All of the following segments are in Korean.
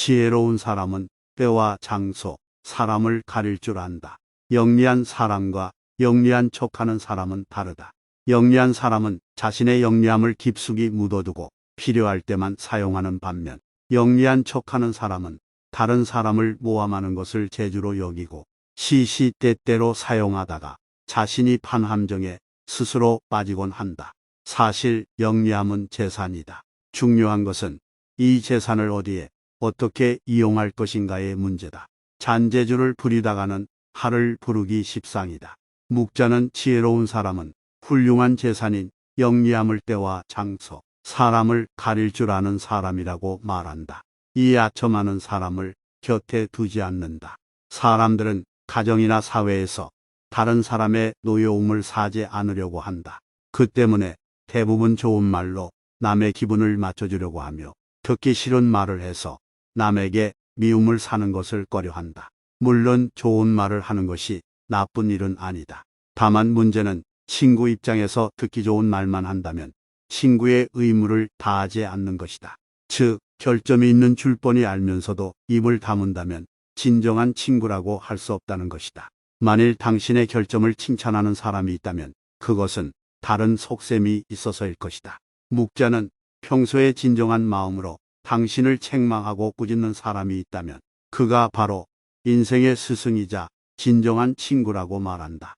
지혜로운 사람은 때와 장소, 사람을 가릴 줄 안다. 영리한 사람과 영리한 척하는 사람은 다르다. 영리한 사람은 자신의 영리함을 깊숙이 묻어두고 필요할 때만 사용하는 반면, 영리한 척하는 사람은 다른 사람을 모함하는 것을 재주로 여기고 시시때때로 사용하다가 자신이 판 함정에 스스로 빠지곤 한다. 사실 영리함은 재산이다. 중요한 것은 이 재산을 어디에 어떻게 이용할 것인가의 문제다. 잔재주를 부리다가는 하를 부르기 십상이다. 묵자는 지혜로운 사람은 훌륭한 재산인 영리함을 때와 장소, 사람을 가릴 줄 아는 사람이라고 말한다. 이 아첨하는 사람을 곁에 두지 않는다. 사람들은 가정이나 사회에서 다른 사람의 노여움을 사지 않으려고 한다. 그 때문에 대부분 좋은 말로 남의 기분을 맞춰주려고 하며 듣기 싫은 말을 해서 남에게 미움을 사는 것을 꺼려한다. 물론 좋은 말을 하는 것이 나쁜 일은 아니다. 다만 문제는 친구 입장에서 듣기 좋은 말만 한다면 친구의 의무를 다하지 않는 것이다. 즉, 결점이 있는 줄 뻔히 알면서도 입을 다문다면 진정한 친구라고 할 수 없다는 것이다. 만일 당신의 결점을 칭찬하는 사람이 있다면 그것은 다른 속셈이 있어서일 것이다. 묵자는 평소에 진정한 마음으로 당신을 책망하고 꾸짖는 사람이 있다면 그가 바로 인생의 스승이자 진정한 친구라고 말한다.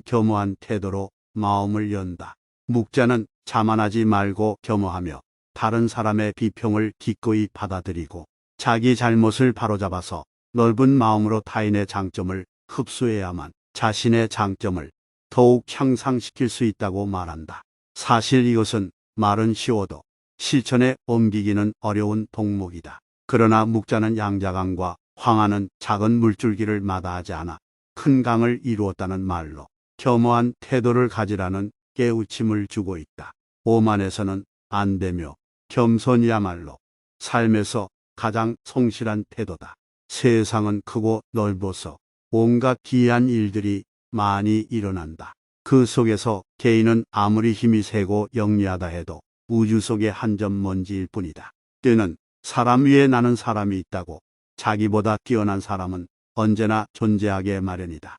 겸허한 태도로 마음을 연다. 묵자는 자만하지 말고 겸허하며 다른 사람의 비평을 기꺼이 받아들이고 자기 잘못을 바로잡아서 넓은 마음으로 타인의 장점을 흡수해야만 자신의 장점을 더욱 향상시킬 수 있다고 말한다. 사실 이것은 말은 쉬워도 실천에 옮기기는 어려운 동목이다. 그러나 묵자는 양자강과 황하는 작은 물줄기를 마다하지 않아 큰 강을 이루었다는 말로 겸허한 태도를 가지라는 깨우침을 주고 있다. 오만해서는 안 되며 겸손이야말로 삶에서 가장 성실한 태도다. 세상은 크고 넓어서 온갖 기이한 일들이 많이 일어난다. 그 속에서 개인은 아무리 힘이 세고 영리하다 해도 우주 속의 한 점 먼지일 뿐이다. 때는 사람 위에 나는 사람이 있다고 자기보다 뛰어난 사람은 언제나 존재하게 마련이다.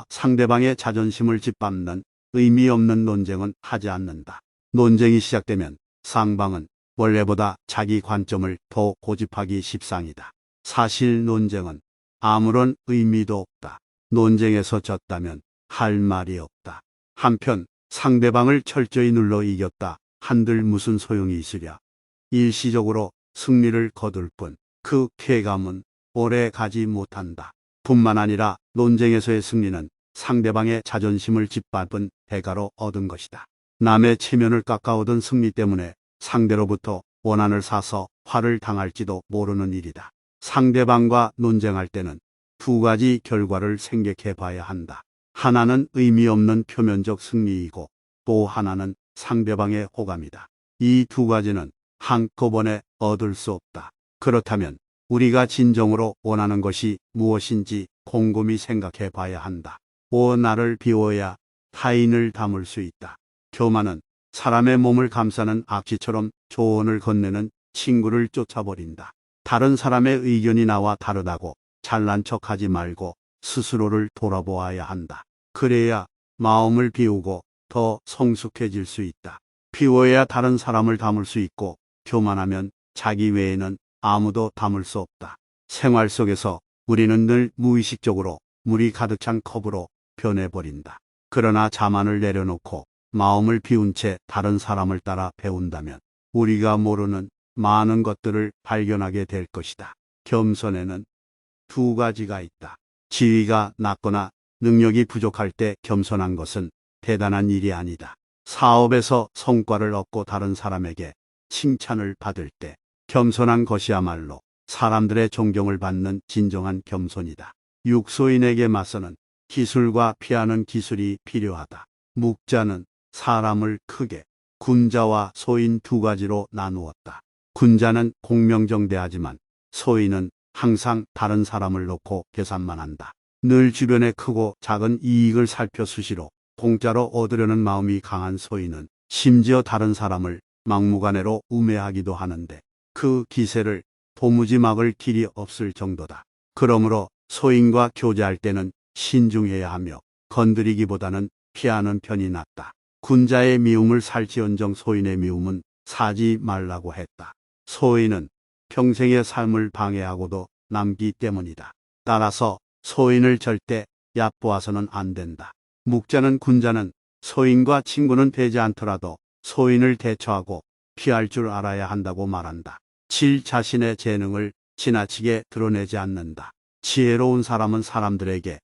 상대방의 자존심을 짓밟는 의미 없는 논쟁은 하지 않는다. 논쟁이 시작되면 상방은 원래보다 자기 관점을 더 고집하기 십상이다. 사실 논쟁은 아무런 의미도 없다. 논쟁에서 졌다면 할 말이 없다. 한편 상대방을 철저히 눌러 이겼다 한들 무슨 소용이 있으랴. 일시적으로 승리를 거둘 뿐 그 쾌감은 오래 가지 못한다. 뿐만 아니라 논쟁에서의 승리는 상대방의 자존심을 짓밟은 대가로 얻은 것이다. 남의 체면을 깎아오던 승리 때문에 상대로부터 원한을 사서 화를 당할지도 모르는 일이다. 상대방과 논쟁할 때는 두 가지 결과를 생각해 봐야 한다. 하나는 의미 없는 표면적 승리이고 또 하나는 상대방의 호감이다. 이 두 가지는 한꺼번에 얻을 수 없다. 그렇다면 우리가 진정으로 원하는 것이 무엇인지 곰곰이 생각해 봐야 한다. 나를 비워야 타인을 담을 수 있다. 교만은 사람의 몸을 감싸는 악취처럼 조언을 건네는 친구를 쫓아버린다. 다른 사람의 의견이 나와 다르다고 잘난 척하지 말고 스스로를 돌아보아야 한다. 그래야 마음을 비우고 더 성숙해질 수 있다. 비워야 다른 사람을 담을 수 있고 교만하면 자기 외에는 아무도 담을 수 없다. 생활 속에서 우리는 늘 무의식적으로 물이 가득 찬 컵으로 변해버린다. 그러나 자만을 내려놓고 마음을 비운 채 다른 사람을 따라 배운다면 우리가 모르는 많은 것들을 발견하게 될 것이다. 겸손에는 두 가지가 있다. 지위가 낮거나 능력이 부족할 때 겸손한 것은 대단한 일이 아니다. 사업에서 성과를 얻고 다른 사람에게 칭찬을 받을 때 겸손한 것이야말로 사람들의 존경을 받는 진정한 겸손이다. 육소인에게 맞서는 기술과 피하는 기술이 필요하다. 묵자는 사람을 크게 군자와 소인 두 가지로 나누었다. 군자는 공명정대하지만 소인은 항상 다른 사람을 놓고 계산만 한다. 늘 주변의 크고 작은 이익을 살펴 수시로 공짜로 얻으려는 마음이 강한 소인은 심지어 다른 사람을 막무가내로 우매하기도 하는데 그 기세를 도무지 막을 길이 없을 정도다. 그러므로 소인과 교제할 때는 신중해야 하며 건드리기보다는 피하는 편이 낫다. 군자의 미움을 살지언정 소인의 미움은 사지 말라고 했다. 소인은 평생의 삶을 방해하고도 남기 때문이다. 따라서 소인을 절대 얕보아서는 안 된다. 묵자는 군자는 소인과 친구는 되지 않더라도 소인을 대처하고 피할 줄 알아야 한다고 말한다. 7. 자신의 재능을 지나치게 드러내지 않는다. 지혜로운 사람은 사람들에게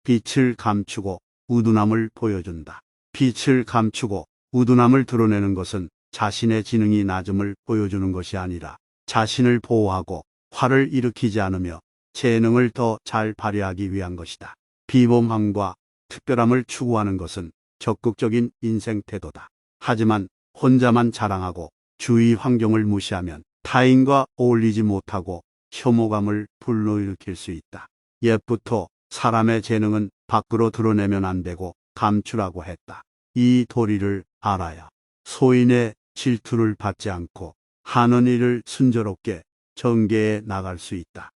빛을 감추고 우둔함을 보여준다. 빛을 감추고 우둔함을 드러내는 것은 자신의 지능이 낮음을 보여주는 것이 아니라 자신을 보호하고 화를 일으키지 않으며 재능을 더 잘 발휘하기 위한 것이다. 비범함과 특별함을 추구하는 것은 적극적인 인생 태도다. 하지만 혼자만 자랑하고 주위 환경을 무시하면 타인과 어울리지 못하고 혐오감을 불러일으킬 수 있다. 옛부터 사람의 재능은 밖으로 드러내면 안 되고 감추라고 했다. 이 도리를 알아야 소인의 질투를 받지 않고 하는 일을 순조롭게 전개해 나갈 수 있다.